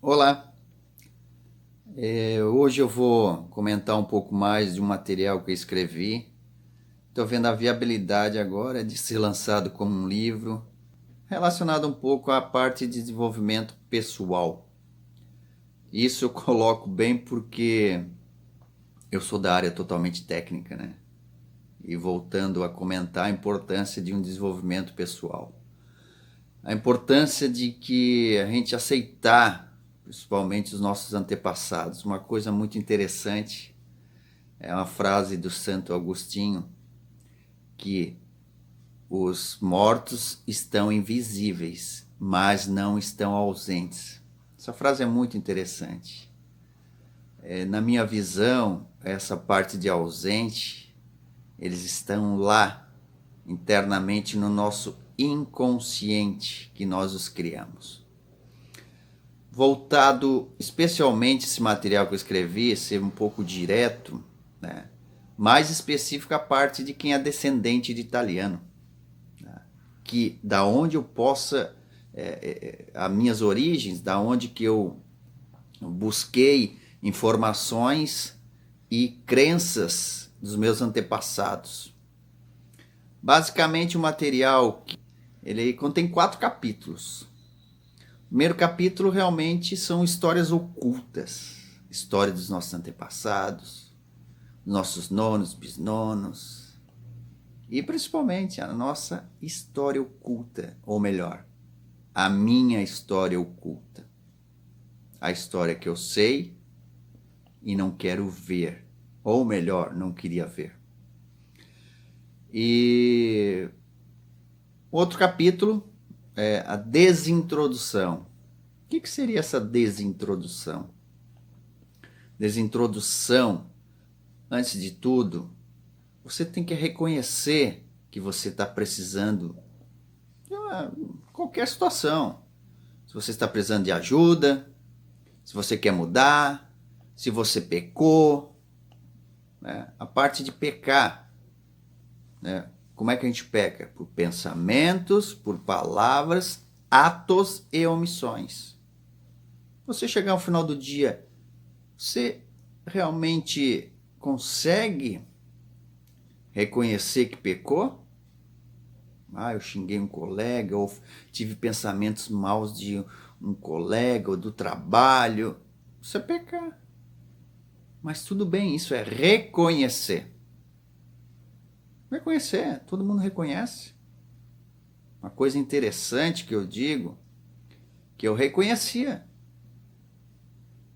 Olá, hoje eu vou comentar um pouco mais de um material que eu escrevi. Estou vendo a viabilidade agora de ser lançado como um livro, relacionado um pouco à parte de desenvolvimento pessoal. Isso eu coloco bem porque eu sou da área totalmente técnica, né? E voltando a comentar a importância de um desenvolvimento pessoal. A importância de que a gente aceitar, principalmente os nossos antepassados. Uma coisa muito interessante é uma frase do Santo Agostinho, que os mortos estão invisíveis, mas não estão ausentes. Essa frase é muito interessante. Na minha visão, essa parte de ausente, eles estão lá, internamente no nosso inconsciente, que nós os criamos. Voltado especialmente esse material que eu escrevi, ser um pouco direto, né? Mais específico a parte de quem é descendente de italiano, né? Que da onde eu possa, as minhas origens, da onde que eu busquei informações e crenças dos meus antepassados. Basicamente o material ele contém 4 capítulos. O primeiro capítulo realmente são histórias ocultas, história dos nossos antepassados, nossos nonos, bisnonos, e principalmente a nossa história oculta, ou melhor, a minha história oculta. A história que eu sei e não quero ver, ou melhor, não queria ver. E outro capítulo é a desintrodução. O que seria essa desintrodução? Desintrodução, antes de tudo, você tem que reconhecer que você está precisando de qualquer situação. Se você está precisando de ajuda, se você quer mudar, se você pecou, né? A parte de pecar, né? Como é que a gente peca? Por pensamentos, por palavras, atos e omissões. Você chegar ao final do dia, você realmente consegue reconhecer que pecou? Eu xinguei um colega, ou tive pensamentos maus de um colega ou do trabalho. Isso é pecar. Mas tudo bem, isso é reconhecer. Reconhecer, todo mundo reconhece. Uma coisa interessante que eu digo, que eu reconhecia.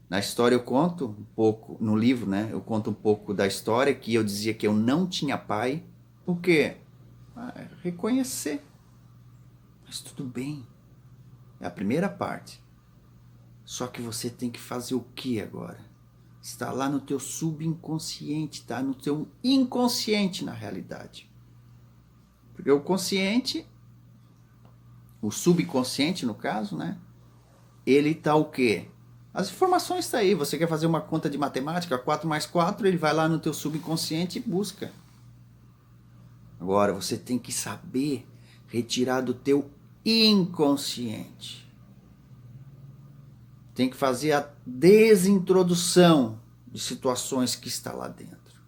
Na história eu conto um pouco, no livro, né? Eu conto um pouco da história que eu dizia que eu não tinha pai. Por quê? Reconhecer. Mas tudo bem. É a primeira parte. Só que você tem que fazer o que agora? Está lá no teu subconsciente, está no teu inconsciente na realidade. Porque o consciente, o subconsciente no caso, né? Ele está o quê? As informações estão aí. Você quer fazer uma conta de matemática, 4 mais 4, ele vai lá no teu subconsciente e busca. Agora, você tem que saber retirar do teu inconsciente. Tem que fazer a desintrodução de situações que está lá dentro.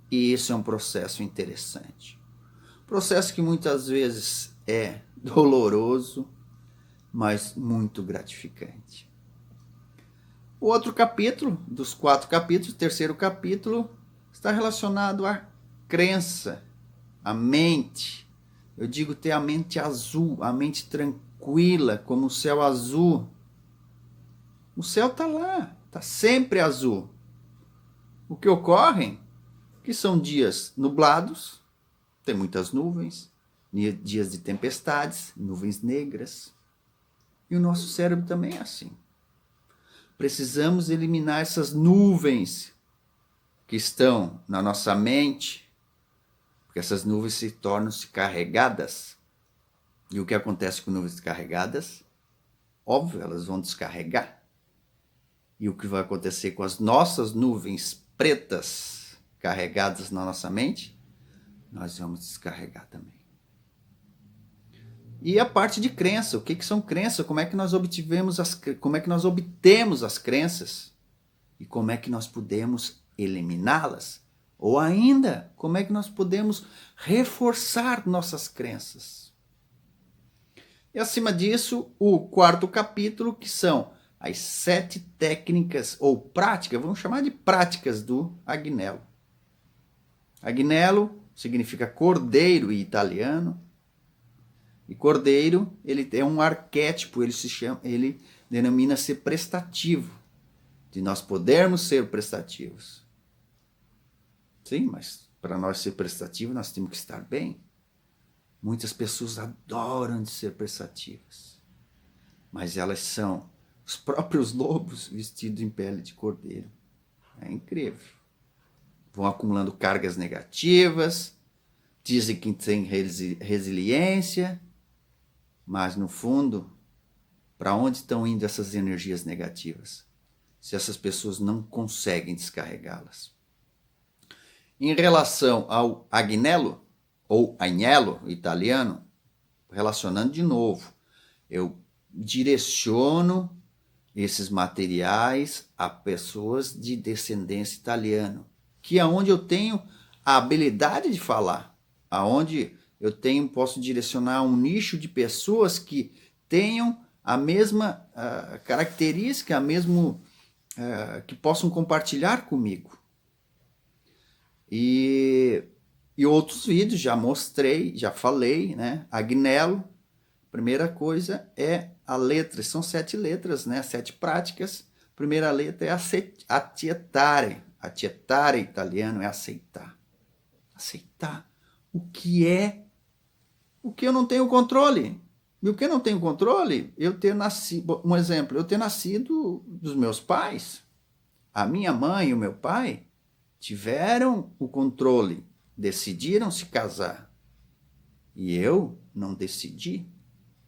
E isso é um processo interessante. Processo que muitas vezes é doloroso, mas muito gratificante. O outro capítulo, dos 4 capítulos, o terceiro capítulo, está relacionado à crença, à mente. Eu digo ter a mente azul, a mente tranquila, como o céu azul. O céu está lá, está sempre azul. O que ocorre? Que são dias nublados, tem muitas nuvens, dias de tempestades, nuvens negras. E o nosso cérebro também é assim. Precisamos eliminar essas nuvens que estão na nossa mente, porque essas nuvens se tornam-se carregadas. E o que acontece com nuvens carregadas? Óbvio, elas vão descarregar. E o que vai acontecer com as nossas nuvens pretas carregadas na nossa mente? Nós vamos descarregar também. E a parte de crença, o que são crenças? Como é que nós obtemos as crenças? E como é que nós podemos eliminá-las? Ou ainda, como é que nós podemos reforçar nossas crenças? E acima disso, o quarto capítulo, que são as 7 técnicas ou práticas, vamos chamar de práticas do Agnello. Agnello significa cordeiro em italiano. E cordeiro, ele é um arquétipo, ele denomina ser prestativo, de nós podermos ser prestativos. Sim, mas para nós ser prestativo, nós temos que estar bem. Muitas pessoas adoram de ser prestativas, mas elas são os próprios lobos vestidos em pele de cordeiro. É incrível. Vão acumulando cargas negativas, dizem que tem resiliência, mas no fundo, para onde estão indo essas energias negativas? Se essas pessoas não conseguem descarregá-las. Em relação ao Agnello, ou Agnello, italiano, relacionando de novo, eu direciono esses materiais a pessoas de descendência italiana, que é onde eu tenho a habilidade de falar, aonde eu posso direcionar um nicho de pessoas que tenham a mesma característica, que possam compartilhar comigo. E outros vídeos já mostrei, já falei, né? Agnello, primeira coisa é a letra, são 7 letras, né? 7 práticas. Primeira letra é accettare. Accettare italiano é aceitar. Aceitar o que eu não tenho controle. E o que eu não tenho controle, eu ter nascido, um exemplo, eu ter nascido dos meus pais. A minha mãe e o meu pai tiveram o controle, decidiram se casar. E eu não decidi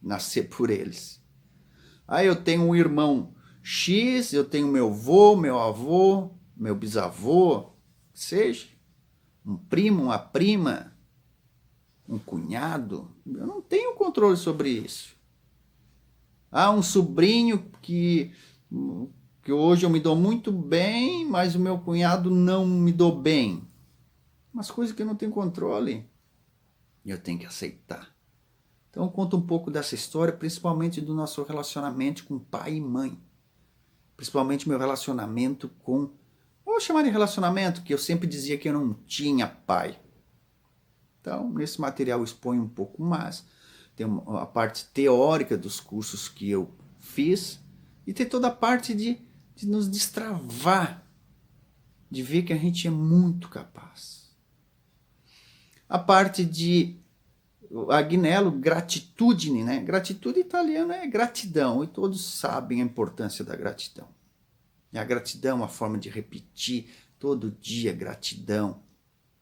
nascer por eles. Aí eu tenho um irmão X, eu tenho meu avô, meu bisavô, seja um primo, uma prima, um cunhado. Eu não tenho controle sobre isso. Um sobrinho que hoje eu me dou muito bem, mas o meu cunhado não me dou bem. Umas coisas que eu não tenho controle. E eu tenho que aceitar. Então eu conto um pouco dessa história, principalmente do nosso relacionamento com pai e mãe. Principalmente meu relacionamento com... Vou chamar de relacionamento, que eu sempre dizia que eu não tinha pai. Então, nesse material eu exponho um pouco mais. Tem a parte teórica dos cursos que eu fiz. E tem toda a parte de nos destravar. De ver que a gente é muito capaz. A parte de Agnello, gratitudine, né? Gratitude italiana é gratidão, e todos sabem a importância da gratidão. E a gratidão é uma forma de repetir todo dia gratidão.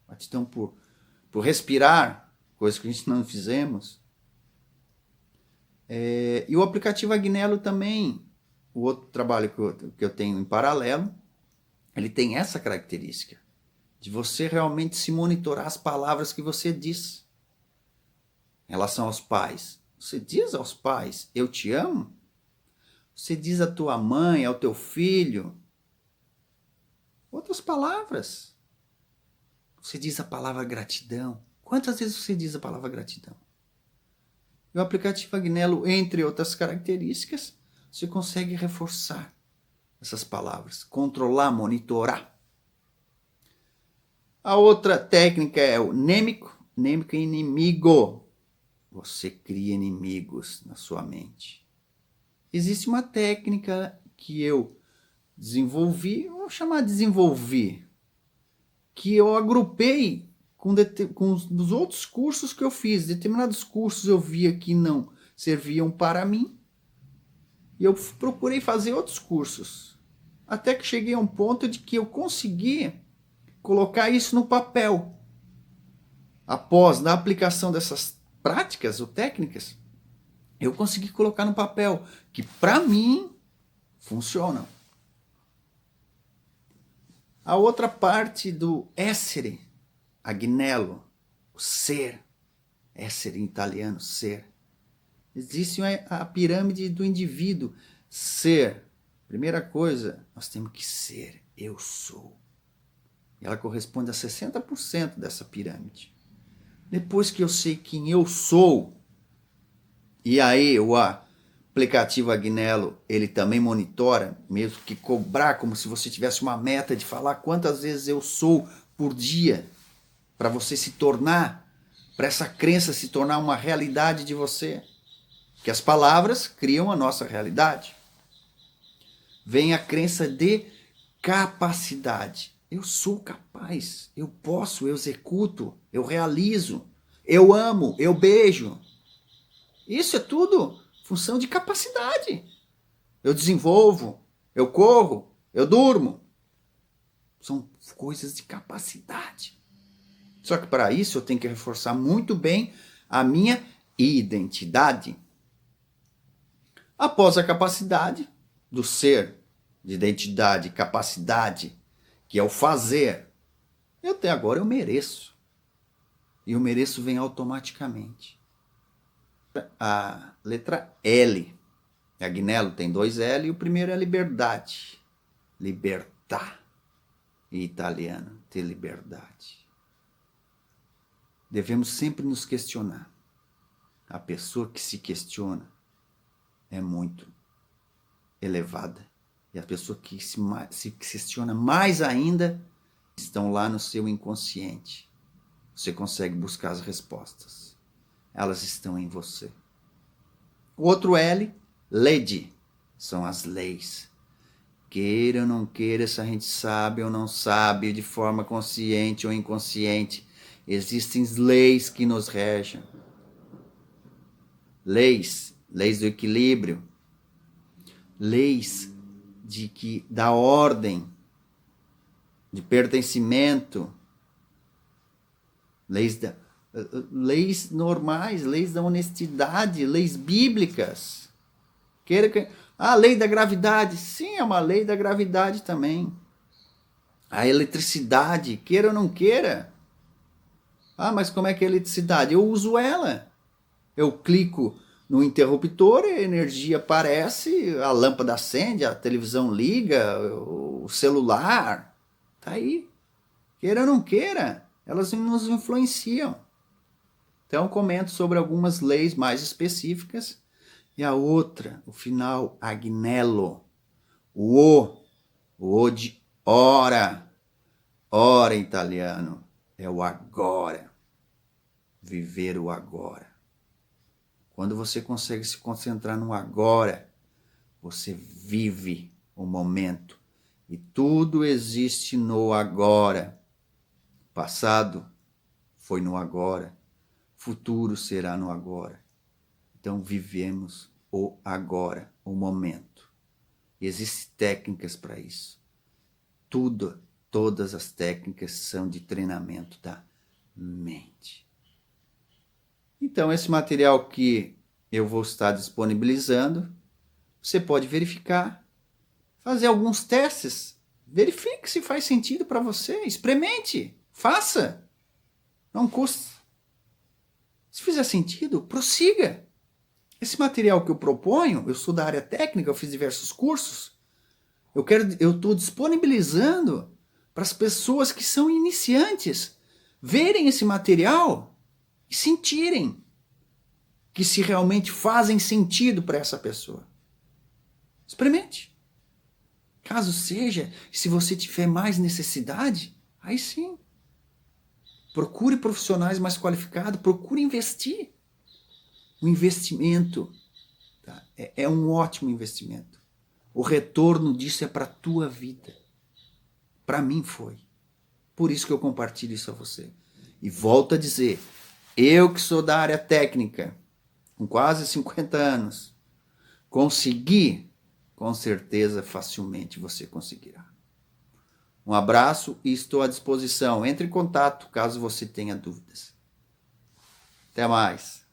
Gratidão por respirar, coisa que a gente não fizemos. E o aplicativo Agnello também, o outro trabalho que eu tenho em paralelo, ele tem essa característica, de você realmente se monitorar as palavras que você diz. Em relação aos pais, você diz aos pais, eu te amo? Você diz à tua mãe, ao teu filho? Outras palavras. Você diz a palavra gratidão. Quantas vezes você diz a palavra gratidão? E o aplicativo Agnello, entre outras características, você consegue reforçar essas palavras, controlar, monitorar. A outra técnica é o nêmico. Nêmico é inimigo. Você cria inimigos na sua mente. Existe uma técnica que eu desenvolvi, vou chamar de desenvolvi, que eu agrupei com os outros cursos que eu fiz. Determinados cursos eu via que não serviam para mim. E eu procurei fazer outros cursos. Até que cheguei a um ponto de que eu consegui colocar isso no papel. Após, na aplicação dessas práticas ou técnicas, eu consegui colocar no papel que para mim funcionam. A outra parte do essere, Agnello, o ser, essere em italiano, ser, Existe a pirâmide do indivíduo. Ser. Primeira coisa, nós temos que ser. Eu sou. Ela corresponde a 60% dessa pirâmide. Depois que eu sei quem eu sou, e aí o aplicativo Agnello, ele também monitora, mesmo que cobrar como se você tivesse uma meta de falar quantas vezes eu sou por dia, para você se tornar, para essa crença se tornar uma realidade de você. Que as palavras criam a nossa realidade. Vem a crença de capacidade. Eu sou capaz, eu posso, eu executo, eu realizo, eu amo, eu beijo. Isso é tudo função de capacidade. Eu desenvolvo, eu corro, eu durmo. São coisas de capacidade. Só que para isso eu tenho que reforçar muito bem a minha identidade. Após a capacidade do ser, de identidade, capacidade, que é o fazer, agora eu mereço. E o mereço vem automaticamente. A letra L. Agnello tem 2 L e o primeiro é liberdade. Libertà. Em italiano, ter liberdade. Devemos sempre nos questionar. A pessoa que se questiona é muito elevada. E a pessoa que se questiona mais ainda estão lá no seu inconsciente. Você consegue buscar as respostas. Elas estão em você. O outro L, lede, são as leis. Queira ou não queira, se a gente sabe ou não sabe, de forma consciente ou inconsciente, existem leis que nos regem. Leis do equilíbrio, leis da ordem, de pertencimento, leis normais, leis da honestidade, leis bíblicas. A lei da gravidade, sim, é uma lei da gravidade também. A eletricidade, queira ou não queira. Mas como é que é a eletricidade? Eu uso ela. Eu clico no interruptor, a energia aparece, a lâmpada acende, a televisão liga, o celular. Tá aí. Queira ou não queira, elas nos influenciam. Então, comento sobre algumas leis mais específicas. E a outra, o final, Agnello. O de ora. Ora em italiano é o agora. Viver o agora. Quando você consegue se concentrar no agora, você vive o momento. E tudo existe no agora. Passado foi no agora. Futuro será no agora. Então vivemos o agora, o momento. E existem técnicas para isso. Todas as técnicas são de treinamento da mente. Então, esse material que eu vou estar disponibilizando, você pode verificar, fazer alguns testes, verifique se faz sentido para você, experimente, faça, não custa. Se fizer sentido, prossiga. Esse material que eu proponho, eu sou da área técnica, eu fiz diversos cursos, eu estou disponibilizando para as pessoas que são iniciantes verem esse material e sentirem que se realmente fazem sentido para essa pessoa. Experimente. Caso seja, se você tiver mais necessidade, aí sim. Procure profissionais mais qualificados, procure investir. O investimento é um ótimo investimento. O retorno disso é para a tua vida. Para mim foi. Por isso que eu compartilho isso a você. E volto a dizer, eu que sou da área técnica, com quase 50 anos, consegui, com certeza, facilmente você conseguirá. Um abraço e estou à disposição. Entre em contato caso você tenha dúvidas. Até mais.